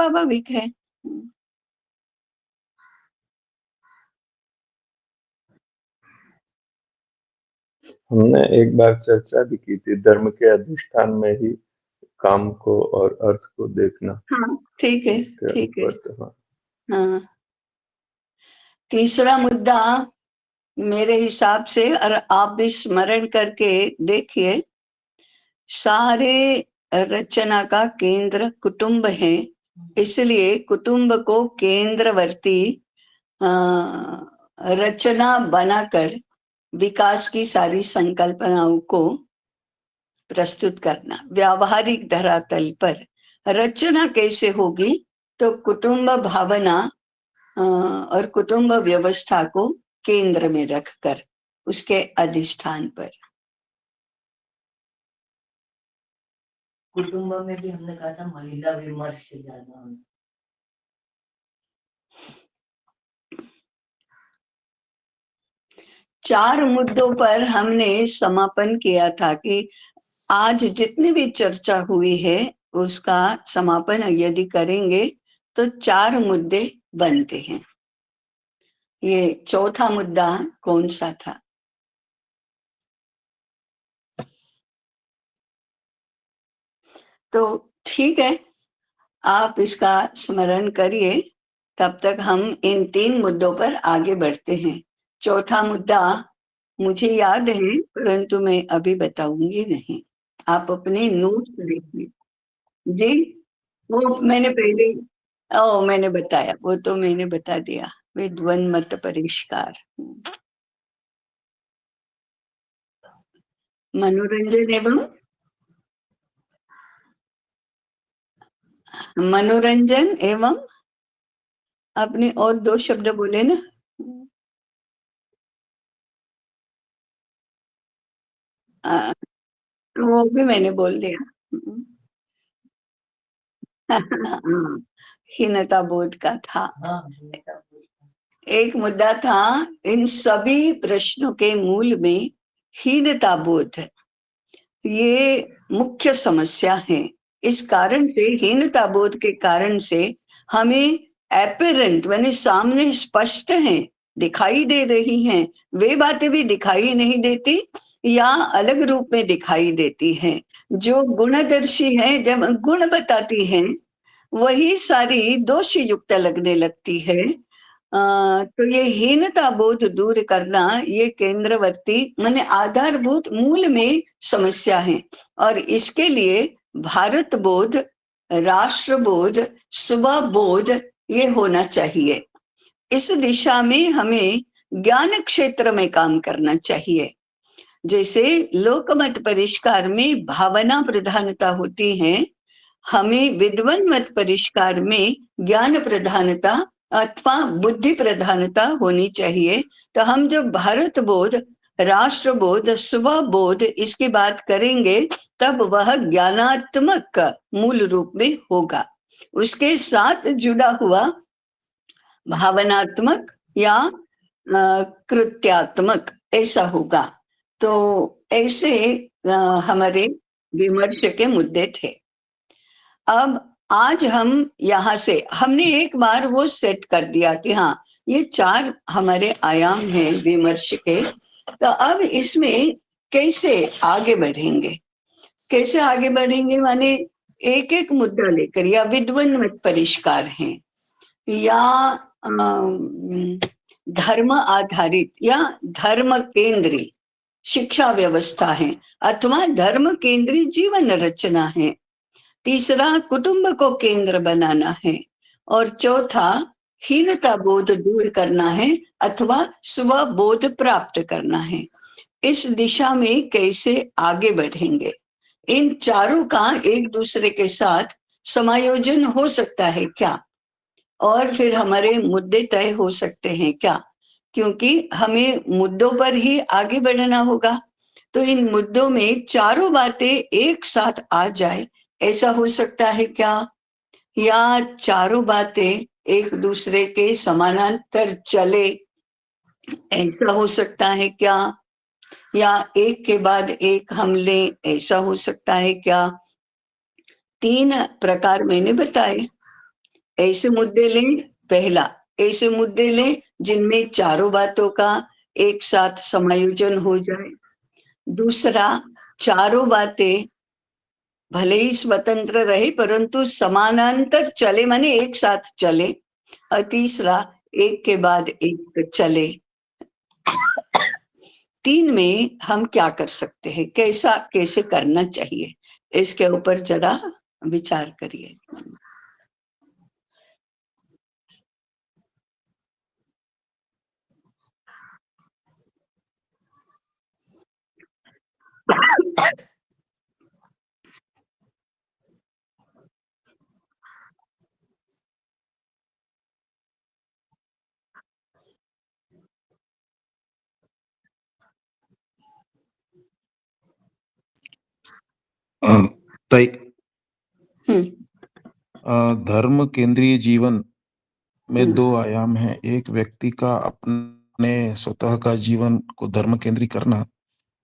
स्वाभाविक है। हमने एक बार चर्चा भी की थी, धर्म के अधिष्ठान में ही काम को और अर्थ को देखना। हाँ, ठीक है, ठीक है। हाँ। हाँ, तीसरा मुद्दा मेरे हिसाब से, और आप भी स्मरण करके देखिए, सारे रचना का केंद्र कुटुंब है, इसलिए कुटुंब को केंद्रवर्ती रचना बनाकर विकास की सारी संकल्पनाओं को प्रस्तुत करना। व्यावहारिक धरातल पर रचना कैसे होगी, तो कुटुंब भावना और कुटुंब व्यवस्था को केंद्र में रखकर, उसके अधिष्ठान पर। कुटुंब में भी हमने कहा था महिला विमर्श ज्यादा। 4 मुद्दों पर हमने समापन किया था कि आज जितनी भी चर्चा हुई है उसका समापन यदि करेंगे तो 4 मुद्दे बनते हैं। ये चौथा मुद्दा कौन सा था? तो ठीक है, आप इसका स्मरण करिए, तब तक हम इन 3 मुद्दों पर आगे बढ़ते हैं। चौथा मुद्दा मुझे याद है, परंतु मैं अभी बताऊंगी नहीं, आप अपने नोट्स देखिए। जी, वो मैंने पहले मैंने बताया, वो तो मैंने बता दिया, विद्वन मत परिष्कार। मनोरंजन एवं आपने और 2 शब्द बोले ना? वो भी मैंने बोल दिया। हीनता बोध का था। एक मुद्दा था, इन सभी प्रश्नों के मूल में हीनता बोध, ये मुख्य समस्या है। इस कारण से, हीनता बोध के कारण से हमें एपेरेंट यानी सामने स्पष्ट हैं, दिखाई दे रही हैं, वे बातें भी दिखाई नहीं देती या अलग रूप में दिखाई देती हैं। जो गुणदर्शी है, जब गुण बताती हैं, वही सारी दोष युक्त लगने लगती है। तो ये हीनता बोध दूर करना, ये केंद्रवर्ती माने आधारभूत मूल में समस्या है, और इसके लिए भारत बोध, राष्ट्र बोध, स्वबोध ये होना चाहिए। इस दिशा में हमें ज्ञान क्षेत्र में काम करना चाहिए। जैसे लोकमत परिष्कार में भावना प्रधानता होती है, हमें विद्वन मत परिष्कार में ज्ञान प्रधानता अथवा बुद्धि प्रधानता होनी चाहिए। तो हम जब भारत बोध, राष्ट्र बोध, स्वबोध इसकी बात करेंगे, तब वह ज्ञानात्मक मूल रूप में होगा। उसके साथ जुड़ा हुआ भावनात्मक या कृत्यात्मक ऐसा होगा। तो ऐसे हमारे विमर्श के मुद्दे थे। अब आज हम यहाँ से, हमने एक बार वो सेट कर दिया कि हाँ, ये 4 हमारे आयाम हैं विमर्श के। तो अब इसमें कैसे आगे बढ़ेंगे, कैसे आगे बढ़ेंगे माने एक एक मुद्दा लेकर, या विद्वन मत परिष्कार हैं, या धर्म आधारित या धर्म केंद्री शिक्षा व्यवस्था है, अथवा धर्म केंद्री जीवन रचना है। तीसरा, कुटुंब को केंद्र बनाना है, और चौथा, हीनता बोध दूर करना है अथवा स्वबोध प्राप्त करना है। इस दिशा में कैसे आगे बढ़ेंगे, इन चारों का एक दूसरे के साथ समायोजन हो सकता है क्या, और फिर हमारे मुद्दे तय हो सकते हैं क्या, क्योंकि हमें मुद्दों पर ही आगे बढ़ना होगा। तो इन मुद्दों में चारों बातें एक साथ आ जाए, ऐसा हो सकता है क्या, या चारों बातें एक दूसरे के समानांतर चले, ऐसा हो सकता है क्या, या एक के बाद एक हम लें, ऐसा हो सकता है क्या। 3 प्रकार मैंने बताए, ऐसे मुद्दे लें। पहला, ऐसे मुद्दे लें जिनमें चारों बातों का एक साथ समायोजन हो जाए। दूसरा, चारों बातें भले ही स्वतंत्र रहे परंतु समानांतर चले, माने एक साथ चले। और तीसरा, एक के बाद एक चले। 3 में हम क्या कर सकते हैं, कैसे करना चाहिए, इसके ऊपर जरा विचार करिए। तय हम्म, धर्म केंद्रीय जीवन में हम्म, 2 आयाम हैं। एक व्यक्ति का अपने स्वतः का जीवन को धर्म केंद्री करना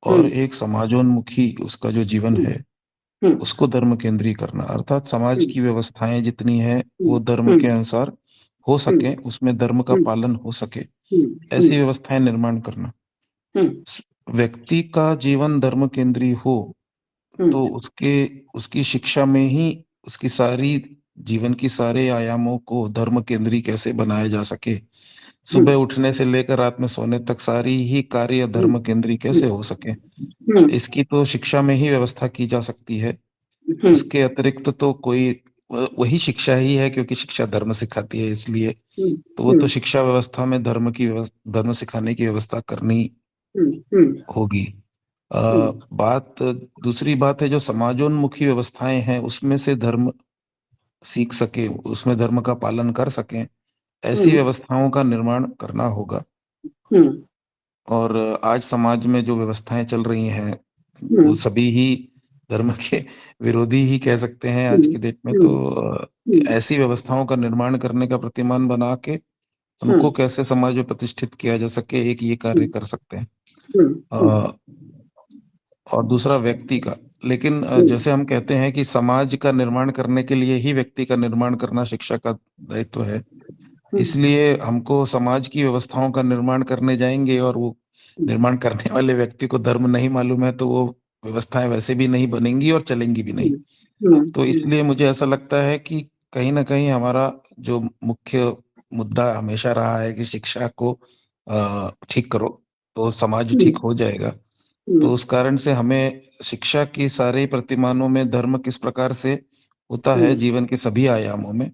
और हम्म, एक समाजोन्मुखी उसका जो जीवन हम्म, है, हम्म, उसको धर्म केंद्री करना। अर्थात समाज हम्म, की व्यवस्थाएँ जितनी हैं, हम्म, वो धर्म हम्म, के अनुसार हो हम्म, सकें, उसमें धर्म का हम्म, पालन हो सके, हम्म, ऐसी व्यवस्थाएँ निर्माण करना। हम्म, स व्यक्ति का जीवन धर्म केंद्री हो, हम्म, तो उसकी शिक्षा में ही उसकी सारी जीवन की सारे आयामों को धर्म केंद्री कैसे बनाया जा सके, सुबह हम्म, उठने से लेकर रात में सोने तक सारी ही कार्य हम्म, धर्म केंद्री कैसे हो सके, हम्म, इसकी तो शिक्षा में ही व्यवस्था की जा सकती है। हम्म, इसके अतिरिक्त तो कोई वही शिक्षा ही है, क्योंकि शिक्षा धर्म सिखाती है, इसलिए हम्म, तो वो तो हम्म, शिक्षा व्यवस्था में धर्म सिखाने की व्यवस्था करनी हम्म, होगी। अ, हम्म, बात दूसरी बात है, जो समाजोन्मुखी व्यवस्थाएं हैं उसमें से धर्म सीख सके, उसमें धर्म का पालन कर सकें, ऐसी हम्म, व्यवस्थाओं का निर्माण करना होगा। हम्म, और आज समाज में जो व्यवस्थाएं चल रही हैं, वो हम्म, सभी ही धर्म के विरोधी ही कह सकते हैं आज हम्म, की डेट में। तो हम्म, हम्म, ऐसी व्यवस्थाओं का निर्माण करने का प्रतिमान बना के हम्म, उनको कैसे समाज में प्रतिष्ठित किया जा सके, एक ये कार्य कर सकते हैं। हम्म, अ, और दूसरा व्यक्ति का, लेकिन जैसे हम कहते हैं कि समाज का निर्माण करने के लिए ही व्यक्ति का निर्माण करना शिक्षा का दायित्व है, इसलिए हमको समाज की व्यवस्थाओं का निर्माण करने जाएंगे और वो निर्माण करने वाले व्यक्ति को धर्म नहीं मालूम है, तो वो व्यवस्थाएं वैसे भी नहीं बनेंगी और चलेंगी भी नहीं। तो इसलिए मुझे ऐसा लगता है कि कहीं न कहीं हमारा जो मुख्य मुद्दा हमेशा रहा है कि शिक्षा को ठीक करो, तो समाज ठीक हो जाएगा। तो उस कारण से हमें शिक्षा की सारे प्रतिमानों में धर्म किस प्रकार से होता है जीवन के सभी आयामों में,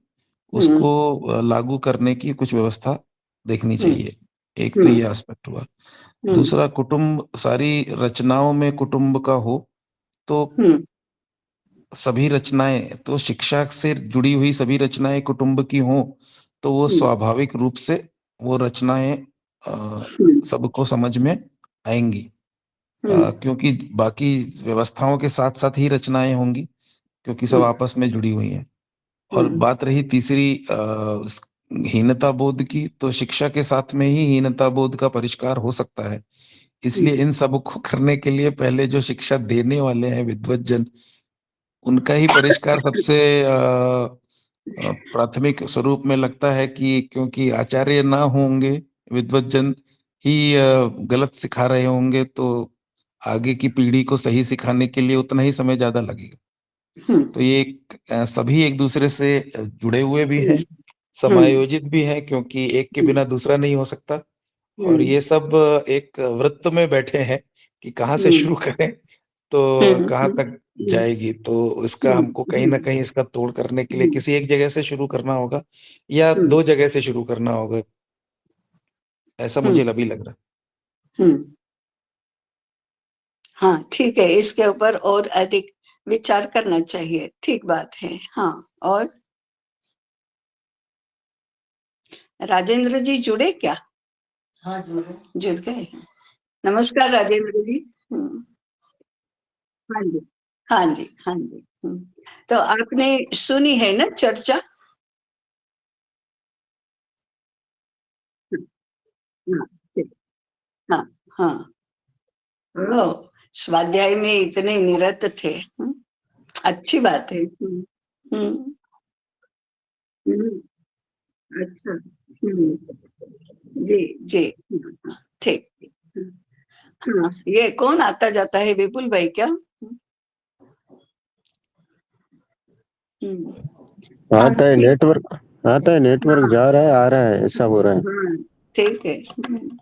उसको लागू करने की कुछ व्यवस्था देखनी चाहिए। एक तो ये एस्पेक्ट हुआ। दूसरा, कुटुंब सारी रचनाओं में कुटुंब का हो, तो सभी रचनाएँ तो शिक्षा से जुड़ी हुई सभी रचनाएँ कुटुंब की हों, तो वो स्वाभाविक रूप से वो रचनाएँ सबको समझ में आएँगी। क्योंकि बाकी व्यवस्थाओं के साथ-साथ ही रचनाएँ होंगी, क्योंकि सब आपस में जुड़ी हुई हैं। और बात रही तीसरी हीनता बोध की, तो शिक्षा के साथ में ही हीनता बोध का परिष्कार हो सकता है। इसलिए इन सब को करने के लिए पहले जो शिक्षा देने वाले हैं विद्वत जन, उनका ही परिष्कार सबसे प्राथमिक स्वरूप में लगता है, कि क्योंकि आचार्य ना होंगे, विद्वत जन ही गलत सिखा रहे होंगे, तो आगे की पीढ़ी को सही सिखाने के लिए उतना ही समय ज़्यादा लगेगा। तो ये सभी एक दूसरे से जुड़े हुए भी हैं, समायोजित भी हैं, क्योंकि एक के बिना दूसरा नहीं हो सकता। और ये सब एक वृत्त में बैठे हैं कि कहाँ से शुरू करें, तो कहाँ तक जाएगी। तो इसका हमको कहीं न कहीं इसका तोड़ करने के लिए किसी एक जगह से शुरू करना होगा या 2 जगह से शुरू करना होगा, ऐसा मुझे अभी लग रहा है। हाँ, ठीक है, इसके ऊपर और अधिक विचार करना चाहिए, ठीक बात है। हाँ, और राजेंद्र जी जुड़े क्या? हाँ जोड़ो। जुड़ गए। नमस्कार राजेंद्र जी। हाँ जी, हाँ जी, हाँ जी। तो आपने सुनी है ना चर्चा? हाँ, ठीक। हाँ, हाँ। ओह! स्वाध्याय में इतने निरत थे। अच्छी बात है। हुँ। अच्छा। जी जी। ठीक। हाँ, ये कौन आता जाता है, विपुल भाई क्या? आता है ठीक। नेटवर्क हाँ जा रहा है आ रहा है ऐसा हो रहा है। हाँ, ठीक है।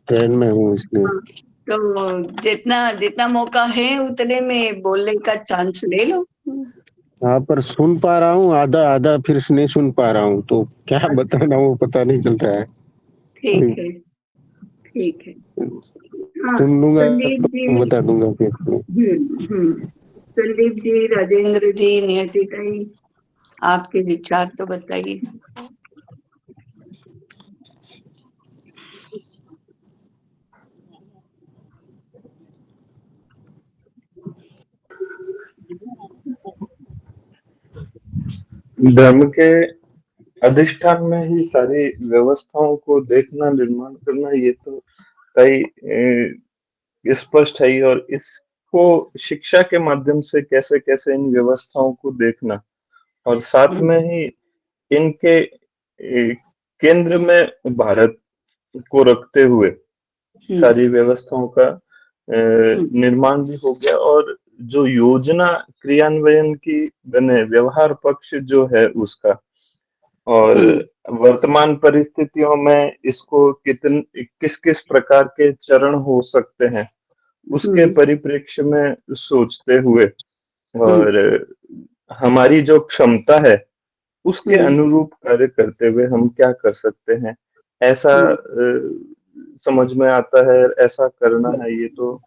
ट्रेन में हूँ इसलिए। हाँ, तो जितना जितना मौका है उतने में बोलने का चांस ले लो। हाँ पर सुन पा रहा हूँ आधा आधा, फिर नहीं सुन पा रहा हूँ, तो क्या बताना वो पता नहीं चल रहा है। ठीक है, ठीक है। हाँ, सुन लूंगा संदीप तो जी। बता दूंगा फिर। संदीप जी, राजेंद्र जी, नियति ताई, आपके विचार तो बताइए। धर्म के अधिष्ठान में ही सारी व्यवस्थाओं को देखना, निर्माण करना, ये तो कई स्पष्ट है ही। और इसको शिक्षा के माध्यम से कैसे कैसे इन व्यवस्थाओं को देखना, और साथ में ही इनके केंद्र में भारत को रखते हुए सारी व्यवस्थाओं का निर्माण भी हो गया। और जो योजना क्रियान्वयन की बने, व्यवहार पक्ष जो है उसका, और वर्तमान परिस्थितियों में इसको किस किस प्रकार के चरण हो सकते हैं उसके परिप्रेक्ष्य में सोचते हुए, और हमारी जो क्षमता है उसके अनुरूप कार्य करते हुए हम क्या कर सकते हैं, ऐसा समझ में आता है, ऐसा करना है, ये तो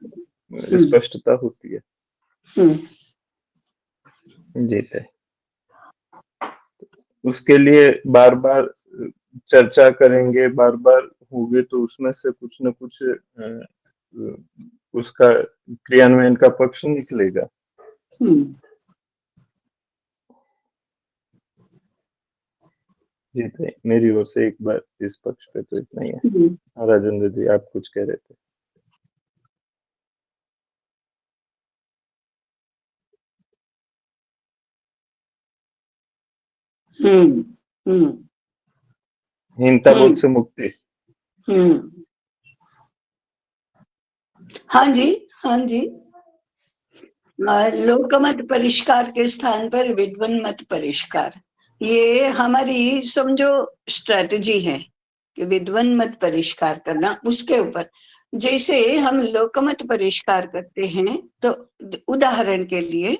स्पष्टता होती है। जी तय। उसके लिए बार बार चर्चा करेंगे, बार बार होगे, तो उसमें से कुछ न कुछ उसका क्रियान्वयन का पक्ष निकलेगा। जी तय। मेरी ओर से एक बार इस पक्ष पे तो इतना ही है। राजेंद्र जी, आप कुछ कह रहे थे। हीनता बोध से मुक्ति। हाँ जी, हाँ जी। लोकमत परिष्कार के स्थान पर विद्वन मत परिष्कार, ये हमारी समझो स्ट्रेटजी है कि विद्वन मत परिष्कार करना। उसके ऊपर जैसे हम लोकमत परिष्कार करते हैं, तो उदाहरण के लिए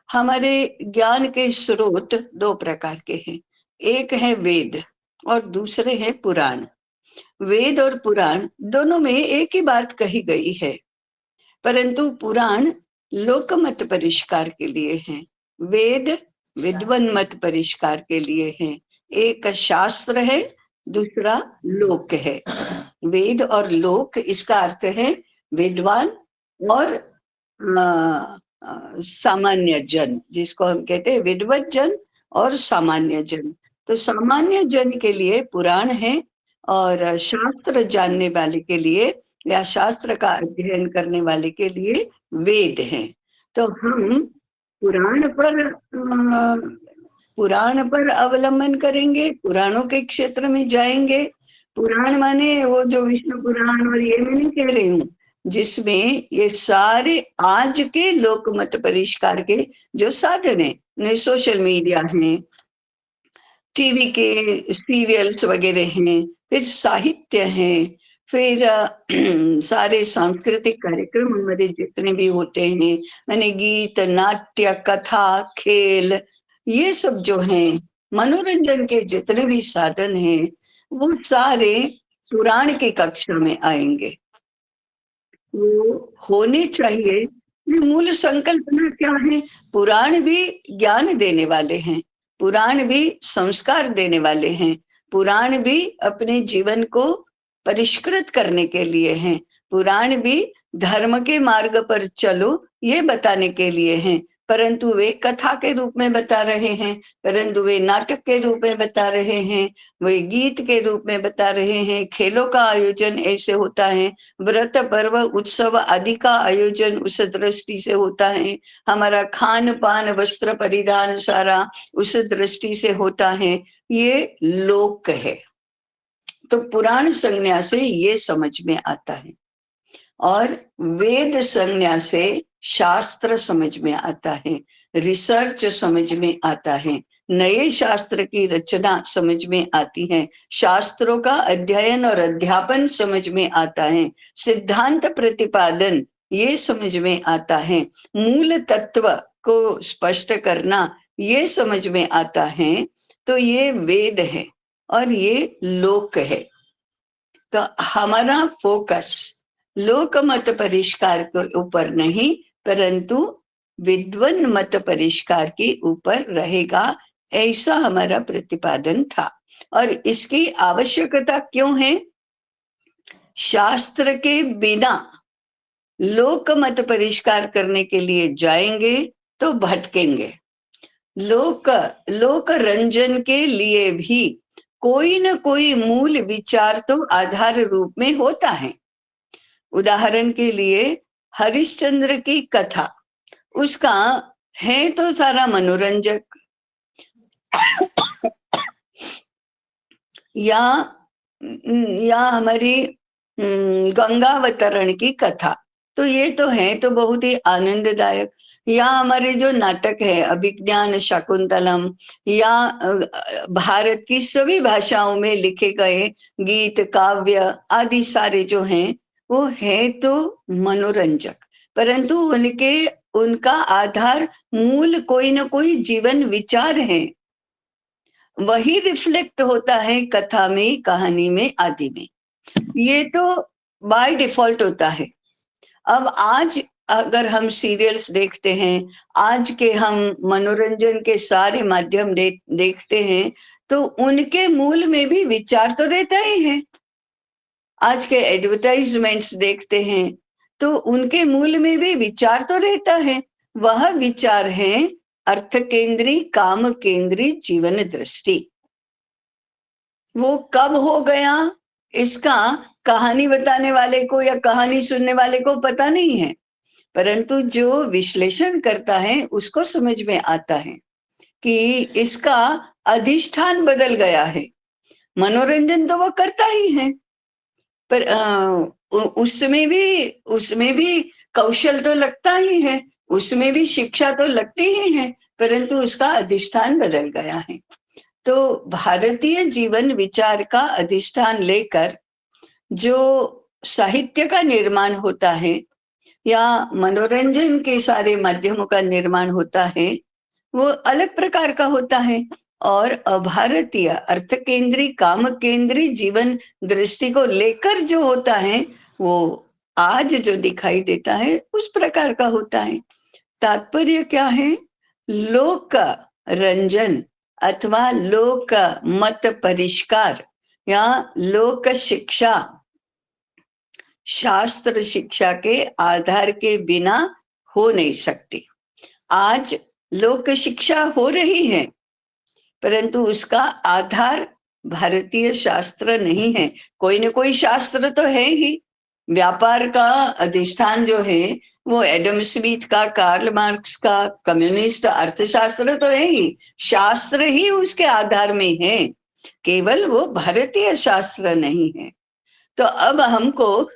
हमारे ज्ञान के स्रोत दो प्रकार के हैं। एक है वेद और दूसरे है पुराण। वेद और पुराण दोनों में एक ही बात कही गई है, परंतु पुराण लोकमत परिष्कार के लिए हैं, वेद विद्वन मत परिष्कार के लिए हैं। एक शास्त्र है, दूसरा लोक है। वेद और लोक, इसका अर्थ है विद्वान और सामान्य जन, जिसको हम कहते हैं विद्वत जन और सामान्य जन। तो सामान्य जन के लिए पुराण है, और शास्त्र जानने वाले के लिए या शास्त्र का अध्ययन करने वाले के लिए वेद हैं। तो हम पुराण पर अवलंबन करेंगे, पुराणों के क्षेत्र में जाएंगे। पुराण माने वो जो विष्णु पुराण और ये मैं नहीं कह रही हूँ, जिसमें ये सारे आज के लोकमत परिष्कार के जो साधन है, सोशल मीडिया है, टीवी के सीरियल्स वगैरह हैं, फिर साहित्य है, फिर सारे सांस्कृतिक कार्यक्रम हमारे जितने भी होते हैं, मैंने गीत, नाट्य, कथा, खेल, ये सब जो हैं, मनोरंजन के जितने भी साधन हैं, वो सारे पुराण की कक्षा में आएंगे। वो होने चाहिए। मूल संकल्पना क्या है? पुराण भी ज्ञान देने वाले हैं, पुराण भी संस्कार देने वाले हैं, पुराण भी अपने जीवन को परिष्कृत करने के लिए हैं, पुराण भी धर्म के मार्ग पर चलो ये बताने के लिए हैं, परंतु वे कथा के रूप में बता रहे हैं, परंतु वे नाटक के रूप में बता रहे हैं, वे गीत के रूप में बता रहे हैं। खेलों का आयोजन ऐसे होता है, व्रत पर्व उत्सव आदि का आयोजन उस दृष्टि से होता है, हमारा खान पान वस्त्र परिधान सारा उस दृष्टि से होता है। ये लोक है। तो पुराण संज्ञा से ये समझ में आता है, और वेद संज्ञा से शास्त्र समझ में आता है, रिसर्च समझ में आता है, नए शास्त्र की रचना समझ में आती है, शास्त्रों का अध्ययन और अध्यापन समझ में आता है, सिद्धांत प्रतिपादन ये समझ में आता है, मूल तत्व को स्पष्ट करना ये समझ में आता है। तो ये वेद है और ये लोक है। तो हमारा फोकस लोक मत परिष्कार के ऊपर नहीं, परंतु विद्वन मत परिष्कार के ऊपर रहेगा, ऐसा हमारा प्रतिपादन था। और इसकी आवश्यकता क्यों है? शास्त्र के बिना लोक मत परिष्कार करने के लिए जाएंगे तो भटकेंगे। लोक रंजन के लिए भी कोई न कोई मूल विचार तो आधार रूप में होता है। उदाहरण के लिए हरिश्चंद्र की कथा, उसका है तो सारा मनोरंजक, या हमारी गंगावतरण की कथा, तो ये तो है तो बहुत ही आनंददायक। या हमारे जो नाटक है अभिज्ञान शाकुंतलम, या भारत की सभी भाषाओं में लिखे गए गीत काव्य आदि सारे जो हैं वो है तो मनोरंजक, परंतु उनका आधार मूल कोई ना कोई जीवन विचार है, वही रिफ्लेक्ट होता है कथा में, कहानी में आदि में। ये तो बाय डिफॉल्ट होता है। अब आज अगर हम सीरियल्स देखते हैं, आज के हम मनोरंजन के सारे माध्यम देखते हैं, तो उनके मूल में भी विचार तो रहता ही है। आज के एडवर्टाइजमेंट्स देखते हैं तो उनके मूल में भी विचार तो रहता है। वह विचार है अर्थ केंद्री काम केंद्री जीवन दृष्टि। वो कब हो गया इसका कहानी बताने वाले को या कहानी सुनने वाले को पता नहीं है, परंतु जो विश्लेषण करता है उसको समझ में आता है कि इसका अधिष्ठान बदल गया है। मनोरंजन तो वो करता ही है, पर उसमें भी कौशल तो लगता ही है, उसमें भी शिक्षा तो लगती ही है, परंतु उसका अधिष्ठान बदल गया है। तो भारतीय जीवन विचार का अधिष्ठान लेकर जो साहित्य का निर्माण होता है या मनोरंजन के सारे माध्यमों का निर्माण होता है, वो अलग प्रकार का होता है। और भारतीय अर्थ केंद्री काम केंद्री जीवन दृष्टि को लेकर जो होता है वो आज जो दिखाई देता है उस प्रकार का होता है। तात्पर्य क्या है? लोक रंजन अथवा लोक मत परिष्कार या लोक शिक्षा शास्त्र शिक्षा के आधार के बिना हो नहीं सकती। आज लोक शिक्षा हो रही है, परंतु उसका आधार भारतीय शास्त्र नहीं है। कोई न कोई शास्त्र तो है ही। व्यापार का अधिष्ठान जो है वो एडम स्मिथ का, कार्ल मार्क्स का, कम्युनिस्ट अर्थशास्त्र तो है ही, शास्त्र ही उसके आधार में है, केवल वो भारतीय शास्त्र नहीं है। तो अब हमको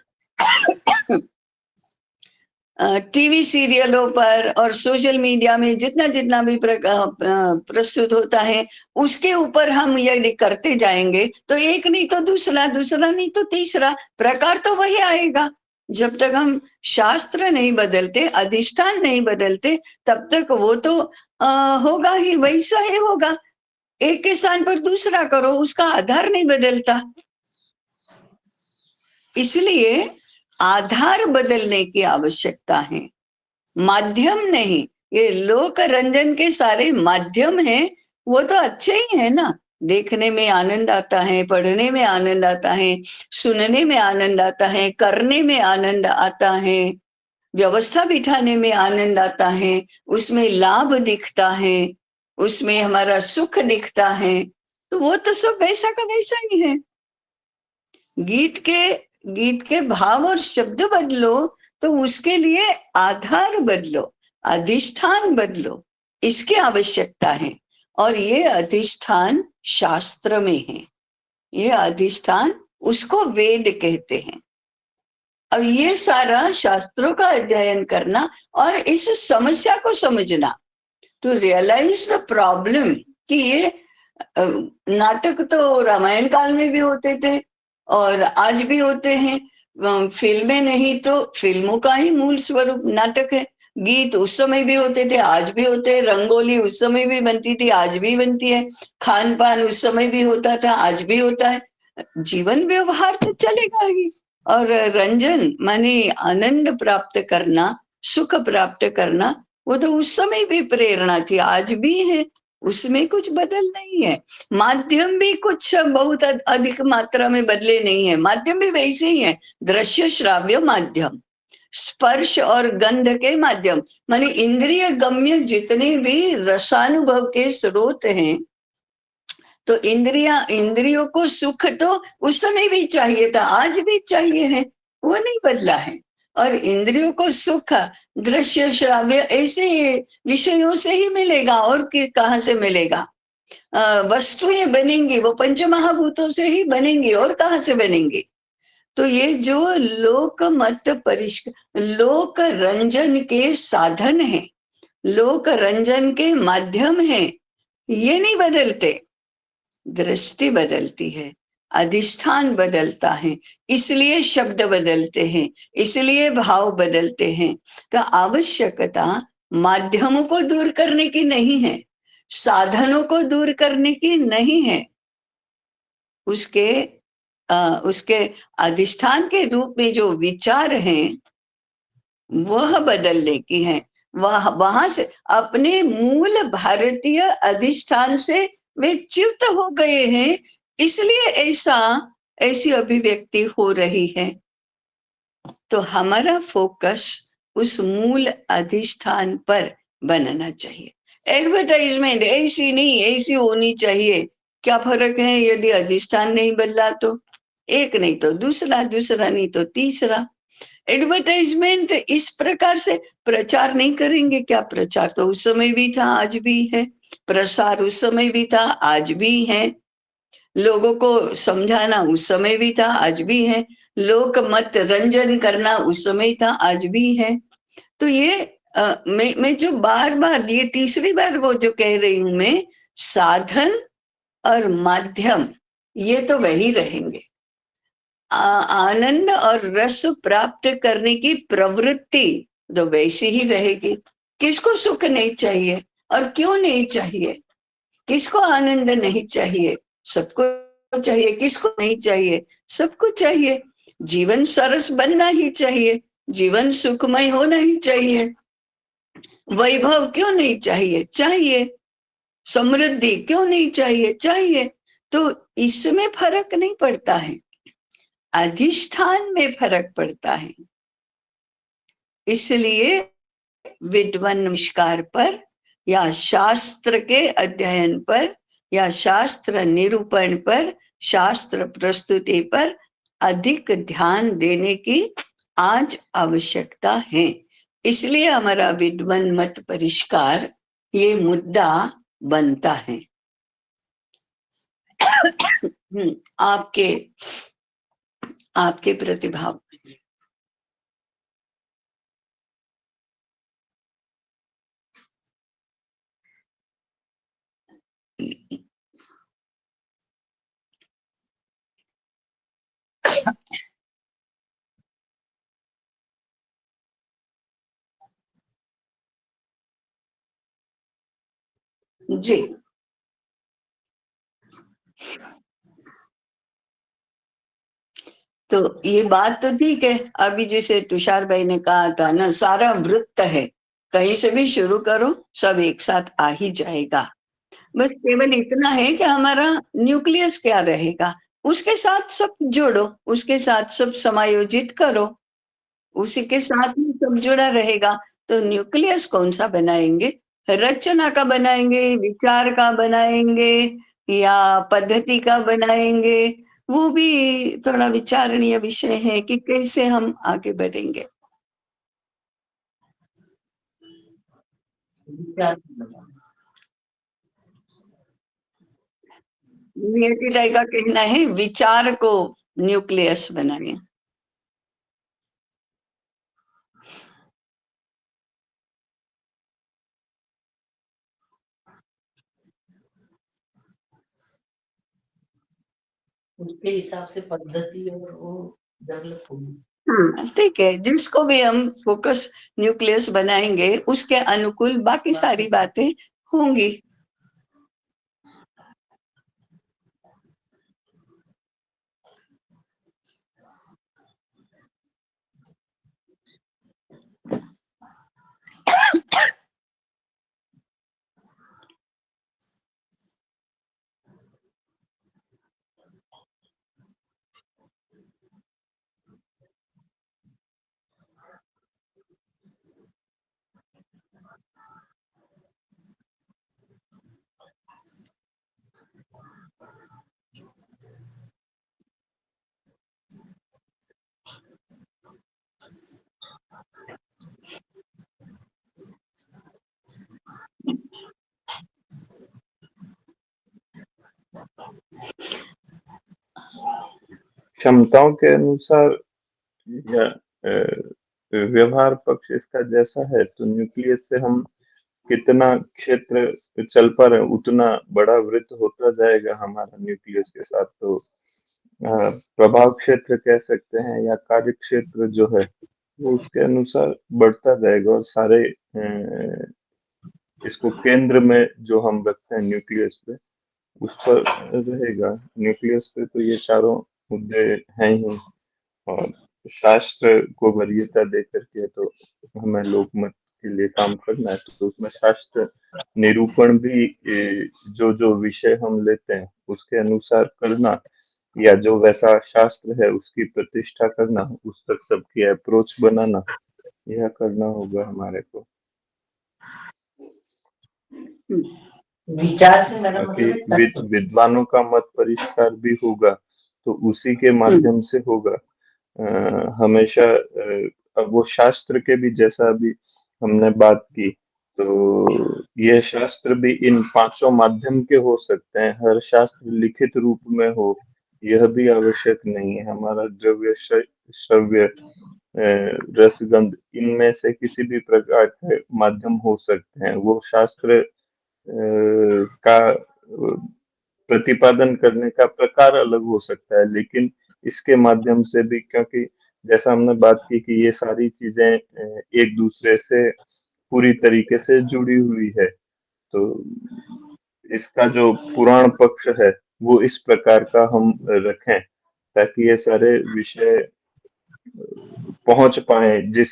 टीवी सीरियलों पर और सोशल मीडिया में जितना भी प्रस्तुत होता है उसके ऊपर हम यदि करते जाएंगे तो एक नहीं तो दूसरा, दूसरा नहीं तो तीसरा प्रकार तो वही आएगा। जब तक हम शास्त्र नहीं बदलते, अधिष्ठान नहीं बदलते, तब तक वो तो होगा ही, वैसा ही होगा। एक के स्थान पर दूसरा करो, उसका आधार नहीं बदलता। इसलिए आधार बदलने की आवश्यकता है, माध्यम नहीं। ये लोक रंजन के सारे माध्यम हैं, वो तो अच्छे ही है ना। देखने में आनंद आता है, पढ़ने में आनंद आता है, सुनने में आनंद आता है, करने में आनंद आता है, व्यवस्था बिठाने में आनंद आता है, उसमें लाभ दिखता है, उसमें हमारा सुख दिखता है, तो वो तो सब वैसा का वैसा ही है। गीत के भाव और शब्द बदलो तो उसके लिए आधार बदलो, अधिष्ठान बदलो, इसकी आवश्यकता है। और ये अधिष्ठान शास्त्र में है, ये अधिष्ठान उसको वेद कहते हैं। अब ये सारा शास्त्रों का अध्ययन करना और इस समस्या को समझना, टू रियलाइज द प्रॉब्लम कि ये नाटक तो रामायण काल में भी होते थे और आज भी होते हैं, फिल्में नहीं तो फिल्मों का ही मूल स्वरूप नाटक है। गीत उस समय भी होते थे, आज भी होते हैं, रंगोली उस समय भी बनती थी, आज भी बनती है, खान पान उस समय भी होता था, आज भी होता है। जीवन व्यवहार तो चलेगा ही। और रंजन माने आनंद प्राप्त करना, सुख प्राप्त करना, वो तो उस समय भी प्रेरणा थी, आज भी है, उसमें कुछ बदल नहीं है। माध्यम भी कुछ बहुत अधिक मात्रा में बदले नहीं है, माध्यम भी वैसे ही है, दृश्य श्राव्य माध्यम, स्पर्श और गंध के माध्यम, माने इंद्रिय गम्य जितने भी रसानुभव के स्रोत हैं, तो इंद्रियों को सुख तो उस समय भी चाहिए था, आज भी चाहिए है, वो नहीं बदला है। और इंद्रियों को सुख दृश्य श्राव्य ऐसे विषयों से ही मिलेगा, और कहाँ से मिलेगा? वस्तुएं बनेंगी वो पंचमहाभूतों से ही बनेंगी, और कहाँ से बनेंगी? तो ये जो लोक रंजन के साधन है, लोक रंजन के माध्यम है, ये नहीं बदलते। दृष्टि बदलती है, अधिष्ठान बदलता है, इसलिए शब्द बदलते हैं, इसलिए भाव बदलते हैं। तो आवश्यकता माध्यमों को दूर करने की नहीं है, साधनों को दूर करने की नहीं है, उसके अधिष्ठान के रूप में जो विचार हैं वह बदलने की है। वहां से अपने मूल भारतीय अधिष्ठान से वे च्युत हो गए हैं, इसलिए ऐसी अभिव्यक्ति हो रही है। तो हमारा फोकस उस मूल अधिष्ठान पर बनना चाहिए। एडवर्टाइजमेंट ऐसी नहीं ऐसी होनी चाहिए, क्या फर्क है यदि अधिष्ठान नहीं बदला तो? एक नहीं तो दूसरा, दूसरा नहीं तो तीसरा। एडवर्टाइजमेंट इस प्रकार से प्रचार नहीं करेंगे क्या? प्रचार तो उस समय भी था, आज भी है, प्रसार उस समय भी था, आज भी है, लोगों को समझाना उस समय भी था, आज भी है, लोक मत रंजन करना उस समय था, आज भी है। तो ये मैं जो बार बार, ये तीसरी बार वो जो कह रही हूं मैं, साधन और माध्यम ये तो वही रहेंगे। आनंद और रस प्राप्त करने की प्रवृत्ति तो वैसी ही रहेगी। किसको सुख नहीं चाहिए और क्यों नहीं चाहिए? किसको आनंद नहीं चाहिए? सबको चाहिए। किसको नहीं चाहिए? सबको चाहिए। जीवन सरस बनना ही चाहिए, जीवन सुखमय होना ही चाहिए। वैभव क्यों नहीं चाहिए? चाहिए। समृद्धि क्यों नहीं चाहिए? चाहिए। तो इसमें फर्क नहीं पड़ता है, अधिष्ठान में फर्क पड़ता है। इसलिए विद्वान नमस्कार पर या शास्त्र के अध्ययन पर या शास्त्र निरूपण पर, शास्त्र प्रस्तुति पर अधिक ध्यान देने की आज आवश्यकता है। इसलिए हमारा विद्वान मत परिष्कार ये मुद्दा बनता है। आपके प्रतिभाव। जी, तो ये बात तो ठीक है। अभी जैसे तुषार भाई ने कहा था ना, सारा वृत्त है, कहीं से भी शुरू करो, सब एक साथ आ ही जाएगा। बस केवल इतना है कि हमारा न्यूक्लियस क्या रहेगा, उसके साथ सब जोड़ो, उसके साथ सब समायोजित करो। उसी के साथ में सब जुड़ा रहेगा। तो न्यूक्लियस कौन सा बनाएंगे? रचना का बनाएंगे, विचार का बनाएंगे या पद्धति का बनाएंगे? वो भी थोड़ा विचारणीय विषय है कि कैसे हम आगे बढ़ेंगे। विचार बनाना। नियति राय का कहना है विचार को न्यूक्लियस बनाए। उसके हिसाब से पद्धति और वो डेवलप होगी। ठीक है, जिसको भी हम फोकस न्यूक्लियस बनाएंगे उसके अनुकूल बाकी सारी बातें होंगी। क्षमताओं के अनुसार या व्यवहार पक्ष इसका जैसा है, तो न्यूक्लियस से हम कितना क्षेत्र चल पा रहे हैं उतना बड़ा वृत्त होता जाएगा हमारा न्यूक्लियस के साथ। तो प्रभाव क्षेत्र कह सकते हैं या कार्य क्षेत्र जो है वो उसके अनुसार बढ़ता जाएगा और सारे इसको केंद्र में जो हम रखते हैं न्यूक्लियस पे उस पर रहेगा। न्यूक्लियस पे तो ये चारों मुद्दे हैं ही, और शास्त्र को वरीयता दे करके तो हमें लोकमत के लिए काम करना है। तो उसमें शास्त्र निरूपण भी जो जो विषय हम लेते हैं उसके अनुसार करना, या जो वैसा शास्त्र है उसकी प्रतिष्ठा करना, उस तक सबकी अप्रोच बनाना, यह करना होगा हमारे को। विचार से मेरा बाकी मतलब है तत्व। विद्वानों का मत परिष्कार भी होगा तो उसी के माध्यम से होगा। हमेशा अब वो शास्त्र के भी जैसा अभी हमने बात की, तो ये शास्त्र भी इन पांचों माध्यम के हो सकते हैं। हर शास्त्र लिखित रूप में हो यह भी आवश्यक नहीं है। हमारा द्रव्य, श्रव्य, रसगंध, इनमें से किसी भी प्रकार के माध्यम हो सकते हैं। वो शास्त्र का प्रतिपादन करने का प्रकार अलग हो सकता है, लेकिन इसके माध्यम से भी, क्योंकि जैसा हमने बात की कि ये सारी चीजें एक दूसरे से पूरी तरीके से जुड़ी हुई है, तो इसका जो पुराण पक्ष है वो इस प्रकार का हम रखें ताकि ये सारे विषय पहुंच पाए जिस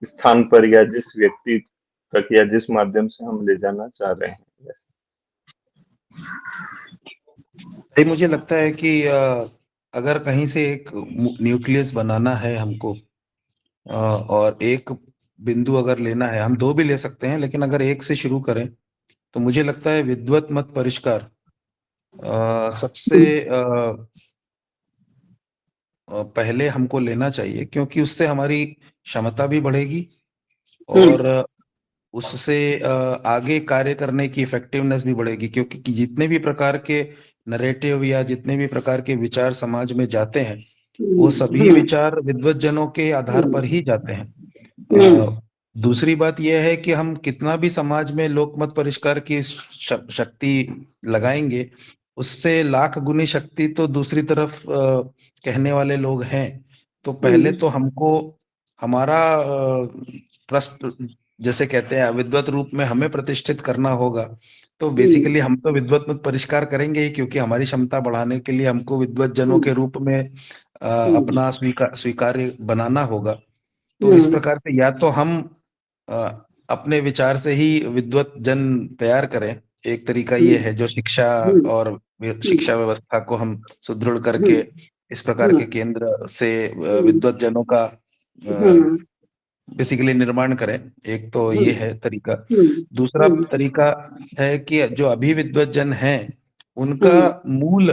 स्थान पर या जिस व्यक्ति तक या जिस माध्यम से हम ले जाना चाह रहे हैं। भाई मुझे लगता है कि अगर कहीं से एक न्यूक्लियस बनाना है हमको, और एक बिंदु अगर लेना है, हम दो भी ले सकते हैं लेकिन अगर एक से शुरू करें तो मुझे लगता है विद्वत मत परिष्कार सबसे पहले हमको लेना चाहिए, क्योंकि उससे हमारी क्षमता भी बढ़ेगी और उससे आगे कार्य करने की इफेक्टिवनेस भी बढ़ेगी। क्योंकि जितने भी प्रकार के नरेटिव या जितने भी प्रकार के विचार समाज में जाते हैं वो सभी विचार विद्वत जनों के आधार पर ही जाते हैं। दूसरी बात यह है कि हम कितना भी समाज में लोकमत परिष्कार की शक्ति लगाएंगे, उससे लाख गुनी शक्ति तो दूसरी तरफ कहने वाले लोग हैं। तो पहले तो हमको हमारा जैसे कहते हैं विद्वत रूप में हमें प्रतिष्ठित करना होगा। तो बेसिकली हम तो विद्वत मत परिष्कार करेंगे ही, क्योंकि हमारी क्षमता बढ़ाने के लिए हमको विद्वत जनों के रूप में अपना स्वीकार्य बनाना होगा। तो इस प्रकार से या तो हम अपने विचार से ही विद्वत जन तैयार करें, एक तरीका ये है जो शिक्षा और शिक्षा व्यवस्था को हम सुदृढ़ करके इस प्रकार के केंद्र से विद्वत जनों का हम्म, बेसिकली निर्माण करें। एक तो ये है तरीका। हम्म, दूसरा तरीका है कि जो अभी विद्वत जन हैं उनका मूल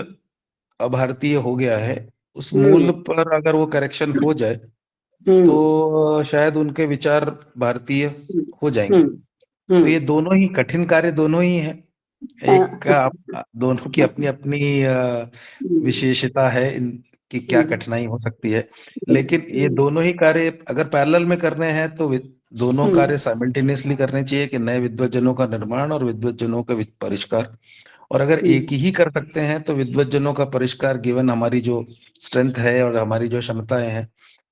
भारतीय हो गया है, उस मूल पर अगर वो करेक्शन हो जाए तो शायद उनके विचार भारतीय हो जाएंगे। तो ये दोनों ही कठिन कार्य दोनों ही है। एक का दोनों की अपनी अपनी विशेषता है, इनकी क्या कठिनाई हो सकती है, लेकिन ये दोनों ही कार्य अगर पैरेलल में करने हैं तो दोनों कार्य साइमल्टेनियसली करने चाहिए कि नए विद्वत जनों का निर्माण और विद्वत जनों का परिष्कार। और अगर एक ही कर सकते हैं तो विद्वत जनों का परिष्कार, गिवन हमारी जो स्ट्रेंथ है और हमारी जो क्षमताएं हैं,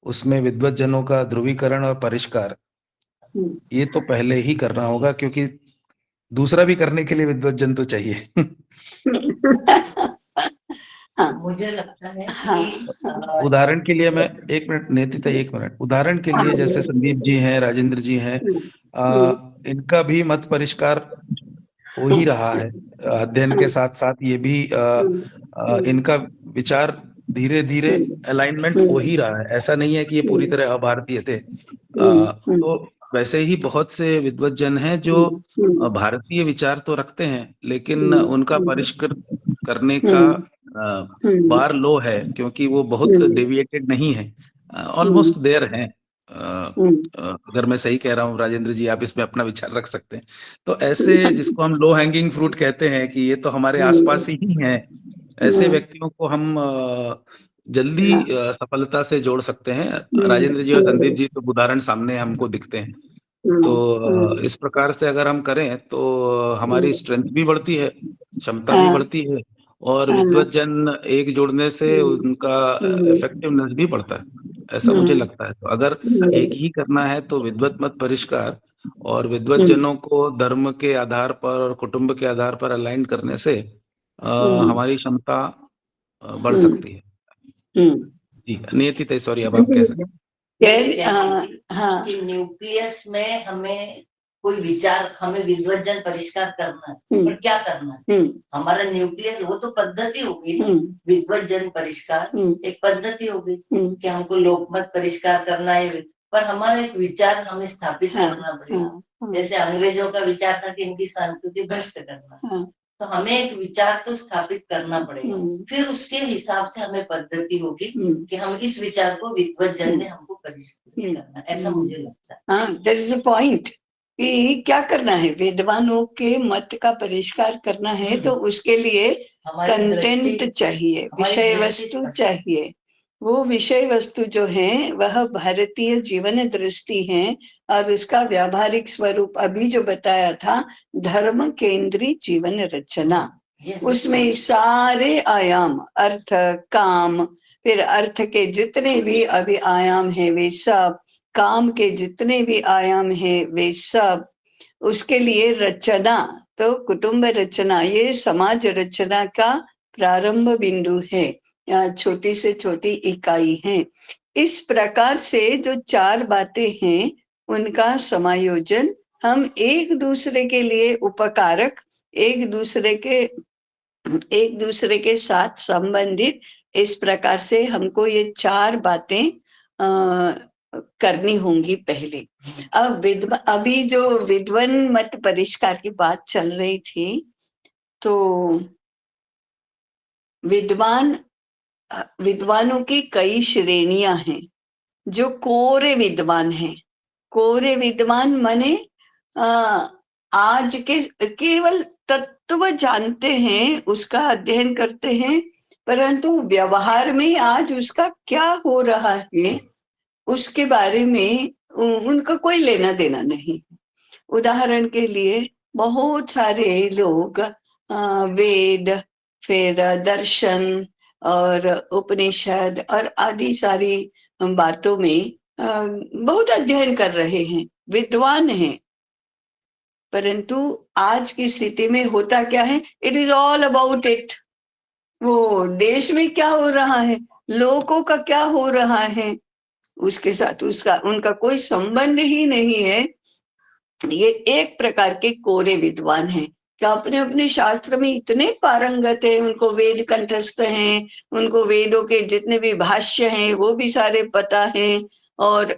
उसमें विद्वत जनों का ध्रुवीकरण और परिष्कार ये तो पहले ही करना होगा, क्योंकि दूसरा भी करने के लिए विद्वत जन तो चाहिए। मुझे लगता है हाँ, कि उदाहरण के लिए मैं एक मिनट नेतिता, एक मिनट, उदाहरण के लिए जैसे संदीप जी हैं, राजेंद्र जी हैं, इनका भी मत परिष्कार हो ही रहा है। अध्ययन के साथ साथ ये भी इनका विचार धीरे धीरे अलाइनमेंट हो ही रहा है। ऐसा नहीं है कि ये पूरी तरह अभारतीय थे। तो वैसे ही बहुत से विद्वत जन हैं जो भारतीय विचार तो रखते हैं, लेकिन उनका परिष्कृत करने का बार लो है, क्योंकि वो बहुत डेविएटेड नहीं है, ऑलमोस्ट देयर हैं। अगर मैं सही कह रहा हूँ राजेंद्र जी, आप इसमें अपना विचार रख सकते हैं। तो ऐसे जिसको हम लो हैंगिंग फ्रूट कहते हैं कि ये तो हमारे आसपास ही हैं, ऐसे व्यक्तियों को हम जल्दी सफलता से जोड़ सकते हैं। राजेंद्र जी और संदीप जी तो उदाहरण सामने हमको दिखते हैं। तो इस प्रकार से अगर हम करें तो हमारी स्ट्रेंथ भी बढ़ती है, क्षमता भी बढ़ती है, और विद्वत जन एक जोड़ने से उनका इफेक्टिवनेस भी बढ़ता है, ऐसा मुझे लगता है। तो अगर एक ही करना है तो विद्वत मत परिष्कार और विद्वत जनों को धर्म के आधार पर और कुटुंब के आधार पर अलाइन करने से हमारी क्षमता बढ़ सकती है। जी नियति, सॉरी, अब आप कह सकते हैं। हाँ, कि न्यूक्लियस में हमें कोई विचार, हमें विद्वत जन परिष्कार करना है, पर क्या करना है? हमारा न्यूक्लियस वो तो पद्धति होगी ना, विद्वत जन परिष्कार एक पद्धति होगी कि हमको लोकमत परिष्कार करना है, पर हमारा एक विचार हमें स्थापित करना पड़ेगा। जैसे अंग्रेजों का विचार था कि इनकी संस्कृति भ्रष्ट करना, तो हमें एक विचार तो स्थापित करना पड़ेगा, फिर उसके हिसाब से हमें पद्धति होगी कि हम इस विचार को विद्वत जन में हमको परिष्कृत करना, ऐसा मुझे लगता है। हाँ, दैट इज अ पॉइंट कि क्या करना है, विद्वानों के मत का परिष्कार करना है तो उसके लिए कंटेंट चाहिए, विषय वस्तु चाहिए। वो विषय वस्तु जो है वह भारतीय जीवन दृष्टि है, और उसका व्यावहारिक स्वरूप अभी जो बताया था, धर्म केंद्रीय जीवन रचना, उसमें सारे आयाम, अर्थ, काम, फिर अर्थ के जितने भी अभी आयाम हैं वे सब, काम के जितने भी आयाम हैं वे सब, उसके लिए रचना, तो कुटुंब रचना ये समाज रचना का प्रारंभ बिंदु है, छोटी से छोटी इकाई है। इस प्रकार से जो चार बातें हैं उनका समायोजन हम एक दूसरे के लिए उपकारक, एक दूसरे के साथ संबंधित, इस प्रकार से हमको ये चार बातें करनी होंगी पहले। अब अभी जो विद्वन मत परिष्कार की बात चल रही थी, तो विद्वानों की कई श्रेणियां हैं। जो कोरे विद्वान हैं, कोरे विद्वान माने आज के केवल तत्व जानते हैं, उसका अध्ययन करते हैं, परंतु व्यवहार में आज उसका क्या हो रहा है उसके बारे में उनका कोई लेना देना नहीं। उदाहरण के लिए बहुत सारे लोग वेद, फिर दर्शन और उपनिषद और आदि सारी बातों में बहुत अध्ययन कर रहे हैं, विद्वान हैं, परंतु आज की स्थिति में होता क्या है, it is all about it. वो देश में क्या हो रहा है, लोगों का क्या हो रहा है, उसके साथ उनका कोई संबंध ही नहीं है। ये एक प्रकार के कोरे विद्वान हैं कि अपने अपने शास्त्र में इतने पारंगत है, उनको वेद कंठस्थ हैं, उनको वेदों के जितने भी भाष्य हैं वो भी सारे पता हैं, और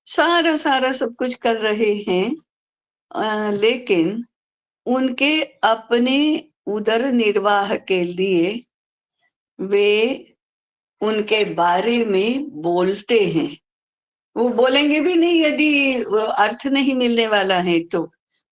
सारा सारा सब कुछ कर रहे हैं, लेकिन उनके अपने उदर निर्वाह के लिए वे उनके बारे में बोलते हैं। वो बोलेंगे भी नहीं यदि अर्थ नहीं मिलने वाला है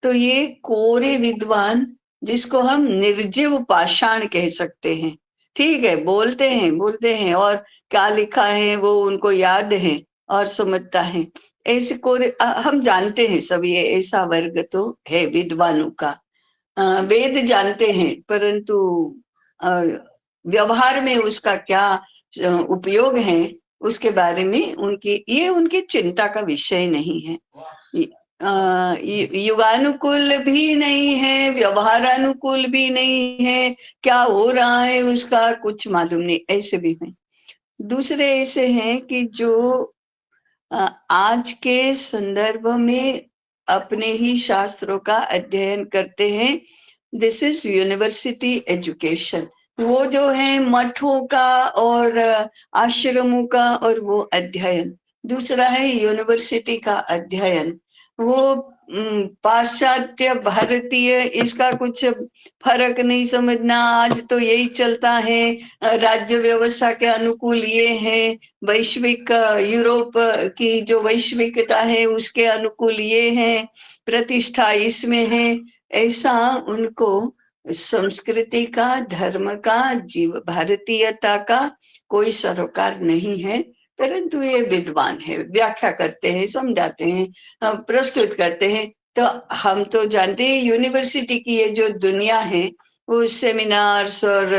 तो ये कोरे विद्वान, जिसको हम निर्जीव पाषाण कह सकते हैं, ठीक है, बोलते हैं और क्या लिखा है वो उनको याद है और समझता है, ऐसे कोरे हम जानते हैं सब, ये ऐसा वर्ग तो है विद्वानों का। वेद जानते हैं परंतु व्यवहार में उसका क्या उपयोग है उसके बारे में उनकी चिंता का विषय नहीं है। युगानुकूल भी नहीं है, व्यवहारानुकूल भी नहीं है, क्या हो रहा है उसका कुछ मालूम नहीं, ऐसे भी हैं। दूसरे ऐसे हैं कि जो आज के संदर्भ में अपने ही शास्त्रों का अध्ययन करते हैं। This is university education. वो जो है मठों का और आश्रमों का और वो अध्ययन, दूसरा है यूनिवर्सिटी का अध्ययन। वो पाश्चात्य भारतीय इसका कुछ फर्क नहीं समझना, आज तो यही चलता है, राज्य व्यवस्था के अनुकूल ये है, वैश्विक यूरोप की जो वैश्विकता है उसके अनुकूल ये है, प्रतिष्ठा इसमें है, ऐसा उनको संस्कृति का, धर्म का, जीव भारतीयता का कोई सरोकार नहीं है। परंतु ये विद्वान है, व्याख्या करते हैं, समझाते हैं, प्रस्तुत करते हैं। तो हम तो जानते हैं यूनिवर्सिटी की ये जो दुनिया है वो सेमिनार्स और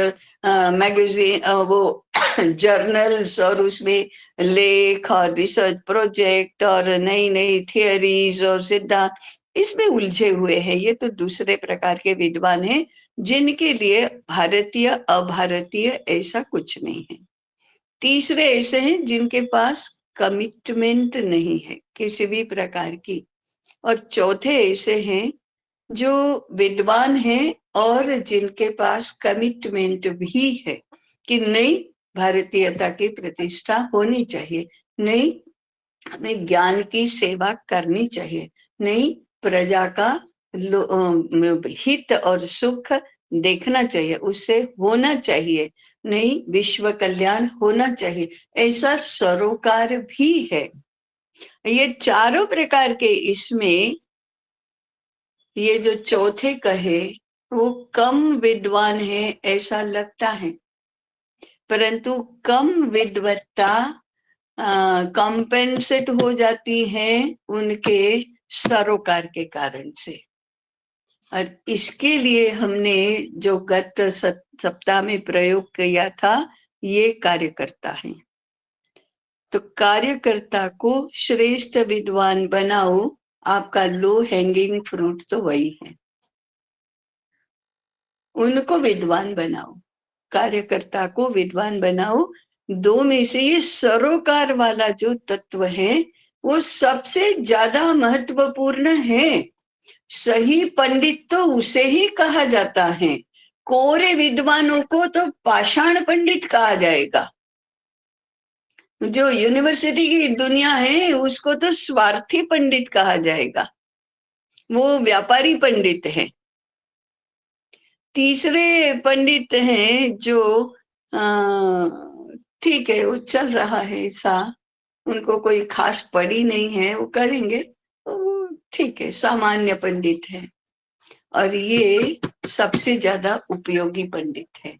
मैगजीन, वो जर्नल्स और उसमें लेख और रिसर्च प्रोजेक्ट और नई नई थियरीज और सिद्धांत, इसमें उलझे हुए हैं। ये तो दूसरे प्रकार के विद्वान हैं जिनके लिए भारतीय अभारतीय ऐसा कुछ नहीं है। तीसरे ऐसे हैं जिनके पास कमिटमेंट नहीं है किसी भी प्रकार की, और चौथे ऐसे हैं जो विद्वान हैं और जिनके पास कमिटमेंट भी है कि नहीं, भारतीयता की प्रतिष्ठा होनी चाहिए, नहीं हमें ज्ञान की सेवा करनी चाहिए, नहीं प्रजा का हित और सुख देखना चाहिए, उससे होना चाहिए, नहीं विश्व कल्याण होना चाहिए, ऐसा सरोकार भी है। ये चारों प्रकार के इसमें ये जो चौथे कहे वो कम विद्वान है ऐसा लगता है, परंतु कम विद्वत्ता कंपेंसेट हो जाती है उनके सरोकार के कारण से। और इसके लिए हमने जो गत सप्ताह में प्रयोग किया था ये कार्यकर्ता है। तो कार्यकर्ता को श्रेष्ठ विद्वान बनाओ, आपका लो हैंगिंग फ्रूट तो वही है, उनको विद्वान बनाओ, कार्यकर्ता को विद्वान बनाओ। दो में से ये सरोकार वाला जो तत्व है वो सबसे ज्यादा महत्वपूर्ण है। सही पंडित तो उसे ही कहा जाता है, कोरे विद्वानों को तो पाषाण पंडित कहा जाएगा। जो यूनिवर्सिटी की दुनिया है उसको तो स्वार्थी पंडित कहा जाएगा, वो व्यापारी पंडित है। तीसरे पंडित हैं जो ठीक है वो चल रहा है ऐसा, उनको कोई खास पड़ी नहीं है, वो करेंगे, वो ठीक है, सामान्य पंडित है। और ये सबसे ज्यादा उपयोगी पंडित है।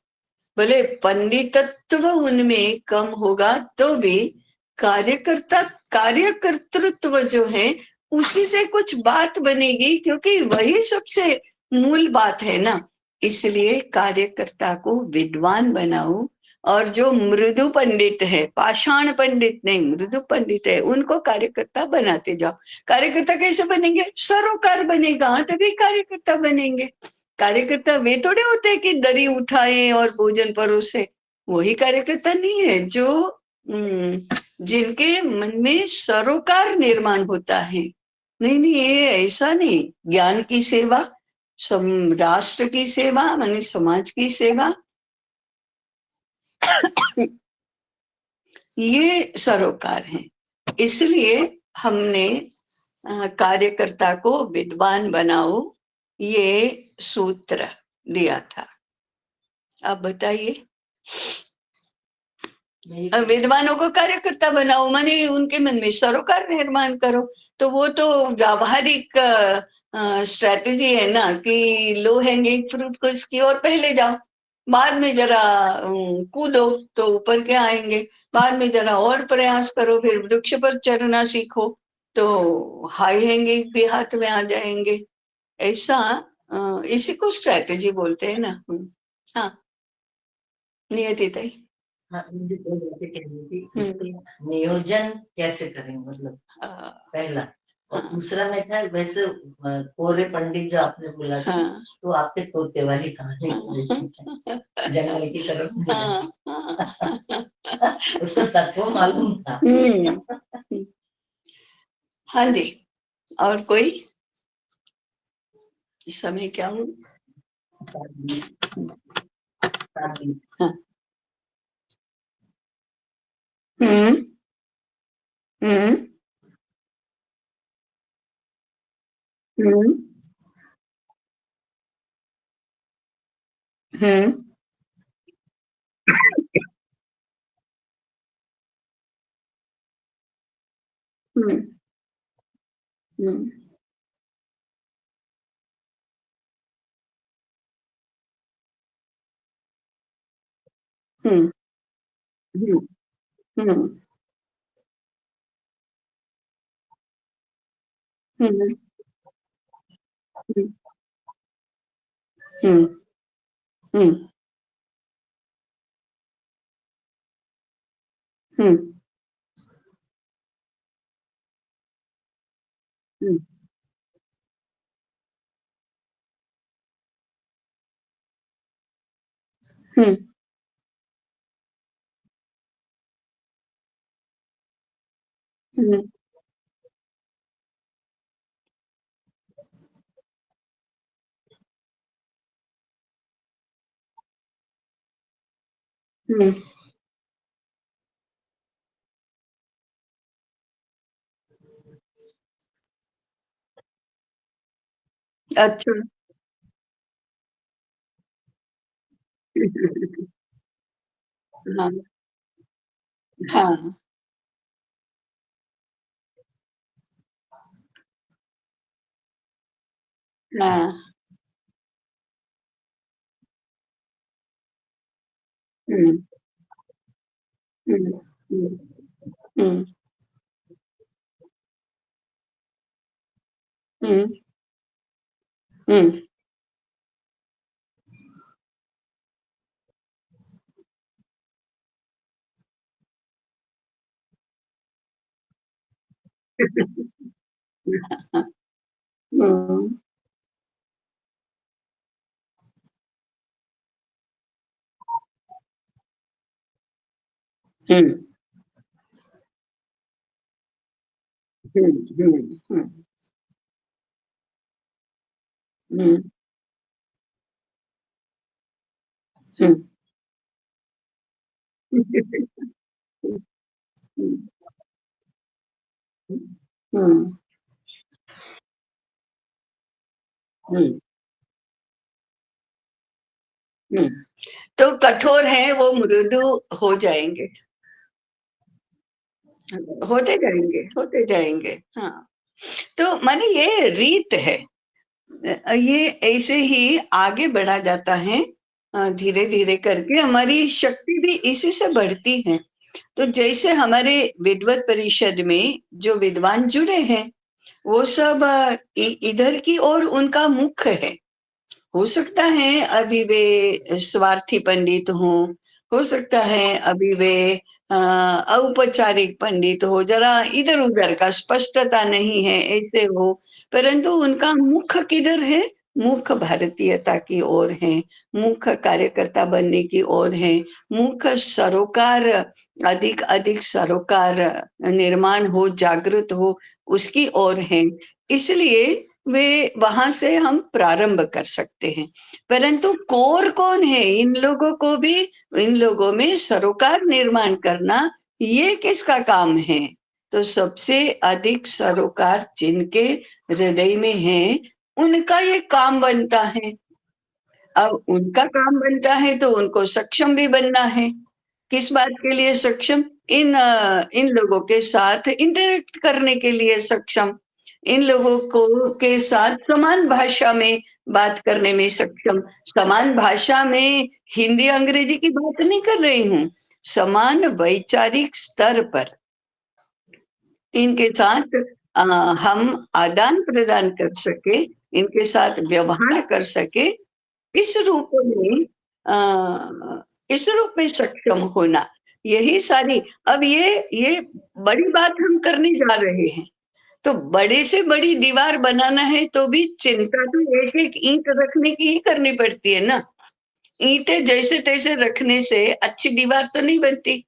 भले पंडितत्व उनमें कम होगा तो भी कार्यकर्तृत्व जो है उसी से कुछ बात बनेगी, क्योंकि वही सबसे मूल बात है ना। इसलिए कार्यकर्ता को विद्वान बनाओ, और जो मृदु पंडित है, पाषाण पंडित नहीं मृदु पंडित है, उनको कार्यकर्ता बनाते जाओ। कार्यकर्ता कैसे बनेंगे? सरोकार बनेगा तभी कार्यकर्ता बनेंगे। कार्यकर्ता वे थोड़े होते हैं कि दरी उठाए और भोजन परोसे, वही कार्यकर्ता नहीं है। जो जिनके मन में सरोकार निर्माण होता है, नहीं ये ऐसा नहीं, ज्ञान की सेवा, राष्ट्र की सेवा माने समाज की सेवा, ये सरोकार है। इसलिए हमने कार्यकर्ता को विद्वान बनाओ ये सूत्र दिया था। आप बताइए। विद्वानों को कार्यकर्ता बनाओ माने उनके मन में सरोकार निर्माण करो। तो वो तो व्यावहारिक स्ट्रेटेजी है ना कि लो हैंगिंग फ्रूट को इसकी और पहले जाओ, बाद में जरा कूदो तो ऊपर के आएंगे, बाद में जरा और प्रयास करो, फिर वृक्ष पर चढ़ना सीखो तो हाई हैंगिंग भी हाथ में आ जाएंगे। ऐसा इसी को स्ट्रेटेजी बोलते हैं ना। हाँ नियति ताई। हाँ, मुझे दो बातें कहनी थी। इसके नियोजन कैसे करेंगे, मतलब पहला, और दूसरा में था वैसे कोरे पंडित जो आपने बोला था, तो आपके तोते वाली कहानी जंगल की तरफ उसका तत्व मालूम था। हाँ जी, और कोई इस समय क्या हो? हाँ। हम्म हम्म हम्म हम्म हम्म हम्म हम्म हम्म हम्म हम्म हम्म हम्म हम्म हम्म हम्म हम्म अच्छा। हाँ हाँ हाँ हम्म हम्म हम्म हम्म हम्म हम्म हम्म हम्म हम्म हम्म हम्म हम्म हम्म हम्म तो कठोर है वो मृदु हो जाएंगे, होते जाएंगे। हाँ तो माने ये रीत है, ये ऐसे ही आगे बढ़ा जाता है धीरे धीरे करके। हमारी शक्ति भी इसी से बढ़ती है। तो जैसे हमारे विद्वत परिषद में जो विद्वान जुड़े हैं वो सब इधर की ओर उनका मुख है। हो सकता है अभी वे स्वार्थी पंडित हों, हो सकता है अभी वे औपचारिक पंडित हो, जरा इधर उधर का स्पष्टता नहीं है ऐसे हो, परंतु उनका मुख किधर है? मुख भारतीयता की ओर है, मुख कार्यकर्ता बनने की ओर है, मुख सरोकार, अधिक अधिक सरोकार निर्माण हो, जागृत हो, उसकी ओर है। इसलिए वे वहां से हम प्रारंभ कर सकते हैं। परंतु कोर कौन है? इन लोगों में सरोकार निर्माण करना ये किसका काम है? तो सबसे अधिक सरोकार जिनके हृदय में है उनका ये काम बनता है। अब उनका काम बनता है तो उनको सक्षम भी बनना है। किस बात के लिए सक्षम? इन लोगों के साथ इंटरेक्ट करने के लिए सक्षम, इन लोगों को के साथ समान भाषा में बात करने में सक्षम। समान भाषा में हिंदी अंग्रेजी की बात नहीं कर रही हूँ, समान वैचारिक स्तर पर इनके साथ हम आदान प्रदान कर सके, इनके साथ व्यवहार कर सके, इस रूप में सक्षम होना, यही सारी। अब ये बड़ी बात हम करने जा रहे हैं। तो बड़े से बड़ी दीवार बनाना है तो भी चिंता तो एक एक ईंट रखने की ही करनी पड़ती है ना। ईंटें जैसे तैसे रखने से अच्छी दीवार तो नहीं बनती।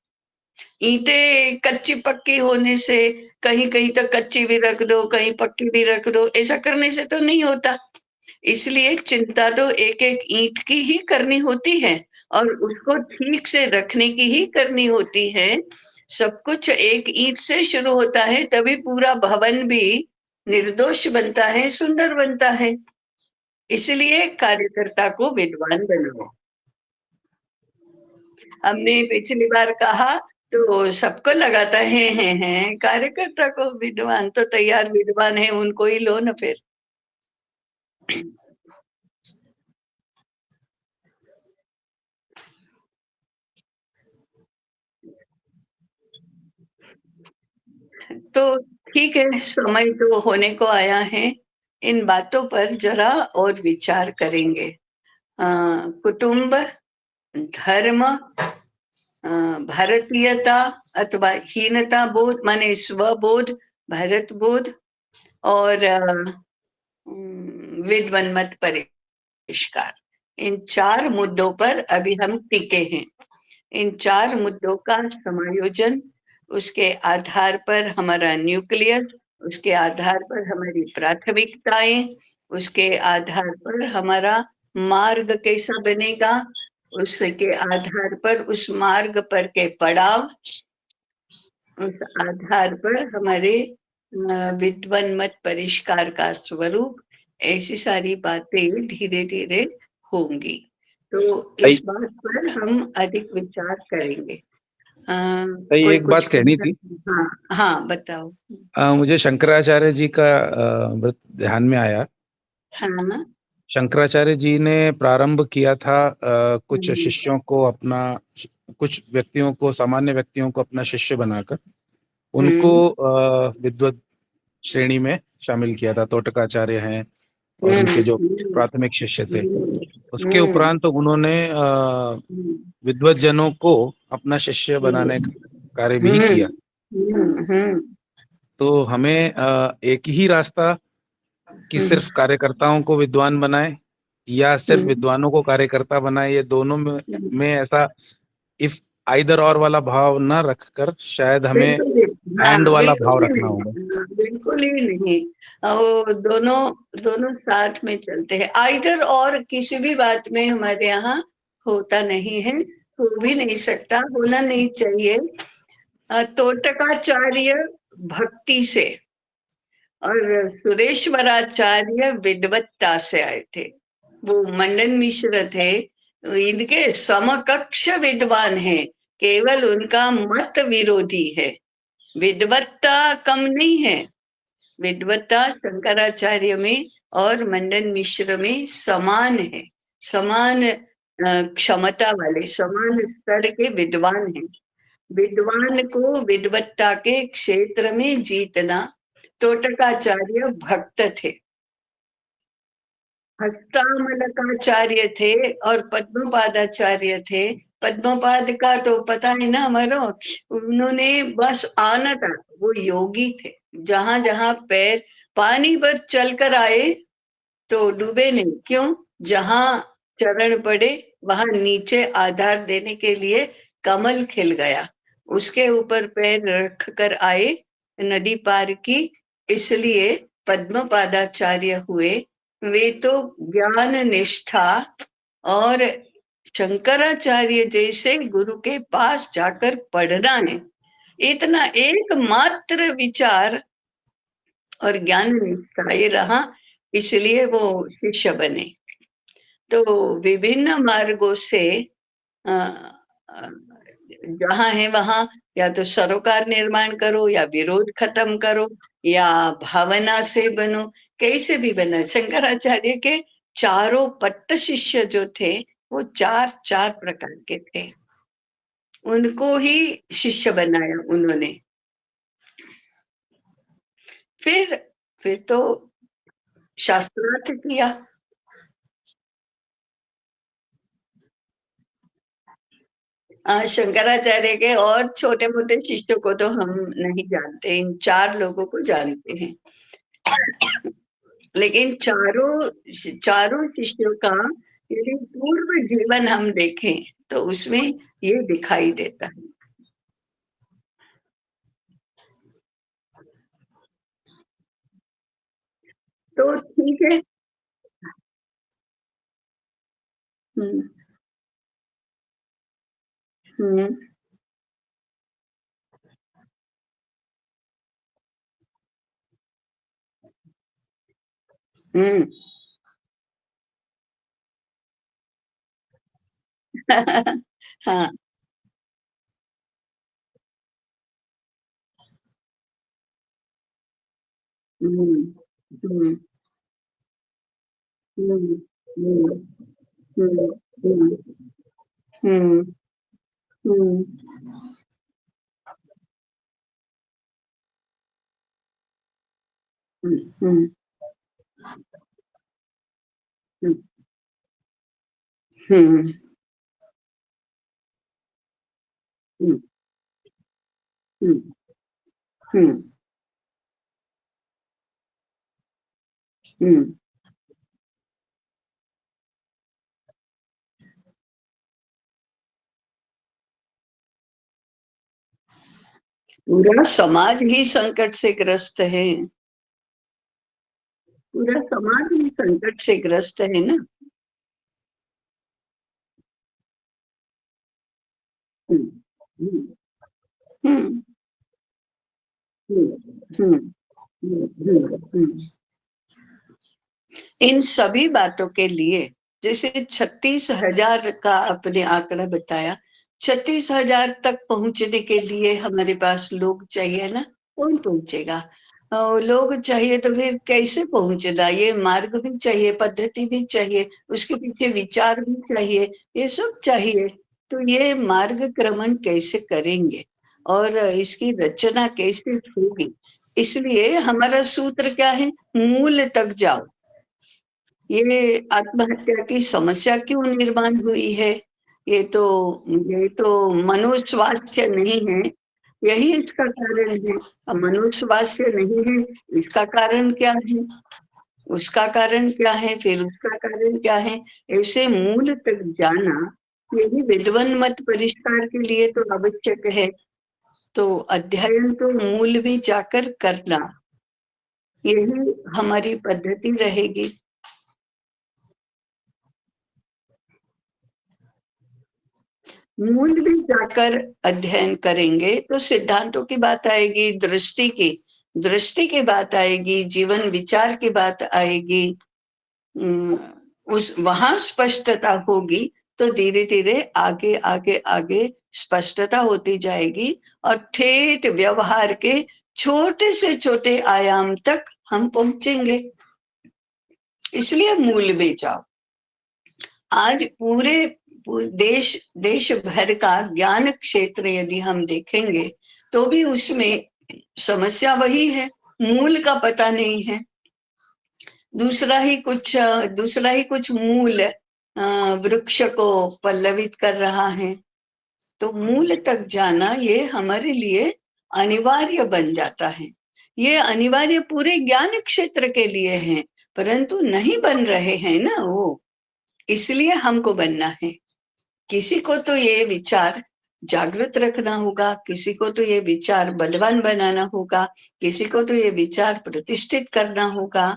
ईंटें कच्ची पक्की होने से कहीं कहीं तो कच्ची भी रख दो, कहीं पक्की भी रख दो, ऐसा करने से तो नहीं होता। इसलिए चिंता तो एक एक ईंट की ही करनी होती है और उसको ठीक से रखने की ही करनी होती है। सब कुछ एक ईंट से शुरू होता है, तभी पूरा भवन भी निर्दोष बनता है, सुंदर बनता है। इसलिए कार्यकर्ता को विद्वान बनाओ। हमने पिछली बार कहा तो सबको लगाता है कार्यकर्ता को विद्वान, तो तैयार विद्वान है उनको ही लो ना फिर। तो ठीक है, समय तो होने को आया है, इन बातों पर जरा और विचार करेंगे। कुटुंब, धर्म, भारतीयता अथवा हीनता बोध माने स्वबोध, भारत बोध और विद्वन्मत परिष्कार, इन 4 मुद्दों पर अभी हम टिके हैं। इन 4 मुद्दों का समायोजन, उसके आधार पर हमारा न्यूक्लियस, उसके आधार पर हमारी प्राथमिकताएं, उसके आधार पर हमारा मार्ग कैसा बनेगा, उसके आधार पर उस मार्ग पर के पड़ाव, उस आधार पर हमारे विद्वन्मत परिष्कार का स्वरूप, ऐसी सारी बातें धीरे धीरे होंगी। तो इस बात पर हम अधिक विचार करेंगे। कोई एक बात कहनी थी। हाँ बताओ। मुझे शंकराचार्य जी का ध्यान में आया। हाँ, शंकराचार्य जी ने प्रारंभ किया था कुछ शिष्यों को अपना, कुछ व्यक्तियों को, सामान्य व्यक्तियों को अपना शिष्य बनाकर उनको विद्वत श्रेणी में शामिल किया था। तोटकाचार्य हैं और उनके जो प्राथमिक शिष्य थे। उसके उपरांत तो उन्होंने विद्वत जनों को अपना शिष्य बनाने का कार्य भी किया। तो हमें एक ही रास्ता कि सिर्फ कार्यकर्ताओं को विद्वान बनाए या सिर्फ विद्वानों को कार्यकर्ता बनाए, ये दोनों में ऐसा इफ आइदर और वाला भाव न रखकर शायद हमें एंड वाला भाव रखना होगा। बिल्कुल ही नहीं, वो दोनों साथ में चलते हैं। आइदर और किसी भी बात में हमारे यहाँ होता नहीं है, हो भी नहीं सकता, होना नहीं चाहिए। तोटकाचार्य भक्ति से और सुरेश्वराचार्य विद्वत्ता से आए थे। वो मंडन मिश्र थे, इनके समकक्ष विद्वान हैं, केवल उनका मत विरोधी है। विद्वत्ता कम नहीं है, विद्वत्ता शंकराचार्य में और मंडन मिश्र में समान है, समान क्षमता वाले, समान स्तर के विद्वान हैं। विद्वान को विद्वत्ता के क्षेत्र में जीतना, तोटकाचार्य भक्त थे। हस्तामलकाचार्य थे और पद्मपादाचार्य थे। पद्मपाद का तो पता है ना हमारा, उन्होंने बस आना था, वो योगी थे। जहां जहां पैर पानी पर चलकर आए तो डूबे नहीं। क्यों? जहां चरण पड़े वहां नीचे आधार देने के लिए कमल खिल गया, उसके ऊपर पैर रख कर आए, नदी पार की, इसलिए पद्मपादाचार्य हुए, वे तो ज्ञान निष्ठा और शंकराचार्य जैसे गुरु के पास जाकर पढ़ना है, इतना एकमात्र विचार और ज्ञान निष्ठा ये रहा, इसलिए वो शिष्य बने। तो विभिन्न मार्गों से जहां है वहां या तो सरोकार निर्माण करो, या विरोध खत्म करो, या भावना से बनो, कैसे भी बना। शंकराचार्य के चारों पट्ट शिष्य जो थे वो चार प्रकार के थे, उनको ही शिष्य बनाया उन्होंने। फिर तो शास्त्रार्थ किया। शंकराचार्य के और छोटे मोटे शिष्यों को तो हम नहीं जानते, इन 4 लोगों को जानते हैं। लेकिन चारों शिष्यों का यदि पूर्व जीवन हम देखें तो उसमें ये दिखाई देता है। तो ठीक है। हम्म हम्म हम्म हाँ। हम्म हम्म हम्म हम्म हम्म हम्म हम्म हम्म हम्म हम्म हम्म हम्म हम्म पूरा समाज ही संकट से ग्रस्त है। पूरा समाज ही संकट से ग्रस्त है ना। हम्म हम्म हम्म हम्म हम्म। इन सभी बातों के लिए जैसे 36,000 का आपने आंकड़ा बताया, 36,000 तक पहुंचने के लिए हमारे पास लोग चाहिए ना। कौन पहुंचेगा? लोग चाहिए तो फिर कैसे पहुंचना? ये मार्ग भी चाहिए, पद्धति भी चाहिए, उसके पीछे विचार भी चाहिए, ये सब चाहिए। तो ये मार्ग क्रमण कैसे करेंगे और इसकी रचना कैसे होगी? इसलिए हमारा सूत्र क्या है? मूल तक जाओ। ये आत्महत्या की समस्या क्यों निर्माण हुई है? ये तो मनोस्वास्थ्य नहीं है, यही इसका कारण है। अब मनोस्वास्थ्य नहीं है, इसका कारण क्या है? उसका कारण क्या है? फिर उसका कारण क्या है? ऐसे मूल तक जाना, यही विद्वन मत परिष्कार के लिए तो आवश्यक है। तो अध्ययन तो मूल में जाकर करना, यही हमारी पद्धति रहेगी। मूल में जाकर अध्ययन करेंगे तो सिद्धांतों की बात आएगी, दृष्टि की बात आएगी, जीवन विचार की बात आएगी। उस वहां स्पष्टता होगी तो धीरे धीरे आगे आगे आगे स्पष्टता होती जाएगी और ठेठ व्यवहार के छोटे से छोटे आयाम तक हम पहुंचेंगे। इसलिए मूल में जाओ। आज पूरे देश भर का ज्ञान क्षेत्र यदि हम देखेंगे तो भी उसमें समस्या वही है, मूल का पता नहीं है। दूसरा ही कुछ मूल वृक्ष को पल्लवित कर रहा है। तो मूल तक जाना ये हमारे लिए अनिवार्य बन जाता है। ये अनिवार्य पूरे ज्ञान क्षेत्र के लिए है, परंतु नहीं बन रहे हैं ना वो, इसलिए हमको बनना है। किसी को तो ये विचार जागृत रखना होगा, किसी को तो ये विचार बलवान बनाना होगा, किसी को तो ये विचार प्रतिष्ठित करना होगा।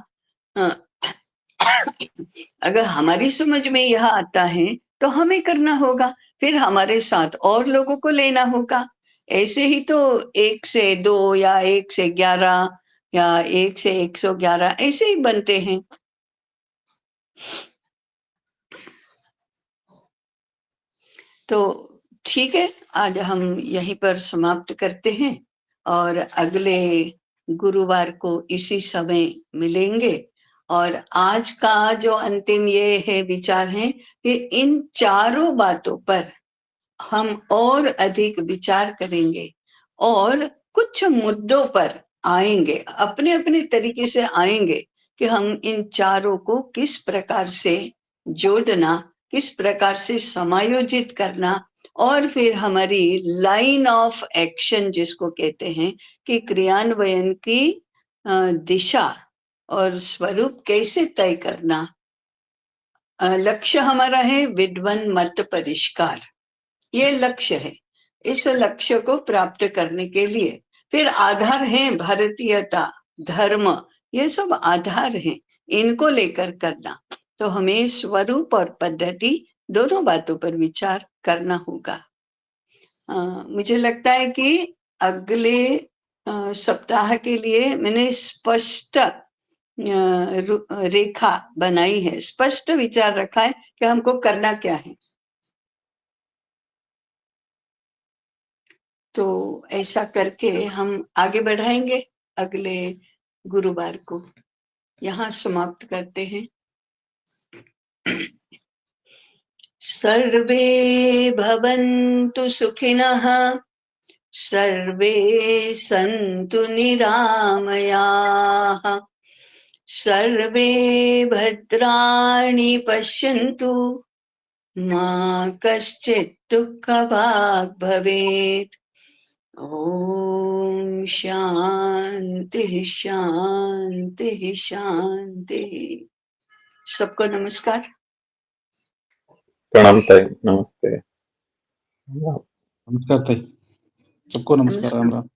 अगर हमारी समझ में यह आता है तो हमें करना होगा, फिर हमारे साथ और लोगों को लेना होगा। ऐसे ही तो 1 से 2 या 1 से 11 या 1 से 111 ऐसे ही बनते हैं। तो ठीक है, आज हम यहीं पर समाप्त करते हैं और अगले गुरुवार को इसी समय मिलेंगे। और आज का जो अंतिम ये है विचार है कि इन चारों बातों पर हम और अधिक विचार करेंगे और कुछ मुद्दों पर आएंगे, अपने अपने तरीके से आएंगे कि हम इन चारों को किस प्रकार से जोड़ना, किस प्रकार से समायोजित करना, और फिर हमारी लाइन ऑफ एक्शन जिसको कहते हैं कि क्रियान्वयन की दिशा और स्वरूप कैसे तय करना। लक्ष्य हमारा है विद्वन मत परिष्कार, ये लक्ष्य है। इस लक्ष्य को प्राप्त करने के लिए फिर आधार है भारतीयता, धर्म, ये सब आधार हैं, इनको लेकर करना। तो हमें स्वरूप और पद्धति दोनों बातों पर विचार करना होगा। मुझे लगता है कि अगले सप्ताह के लिए मैंने स्पष्ट रेखा बनाई है, स्पष्ट विचार रखा है कि हमको करना क्या है। तो ऐसा करके हम आगे बढ़ाएंगे अगले गुरुवार को। यहाँ समाप्त करते हैं। सर्वे भवन्तु सुखिनः, सर्वे सन्तु निरामयाः, सर्वे भद्राणि पश्यन्तु, मा कश्चित् दुःखभाग् भवेत्। ओम शांति शांति शांति। सबको नमस्कार। प्रणाम ताई, नमस्ते। नमस्कार ताई, सबको नमस्कार, राम राम।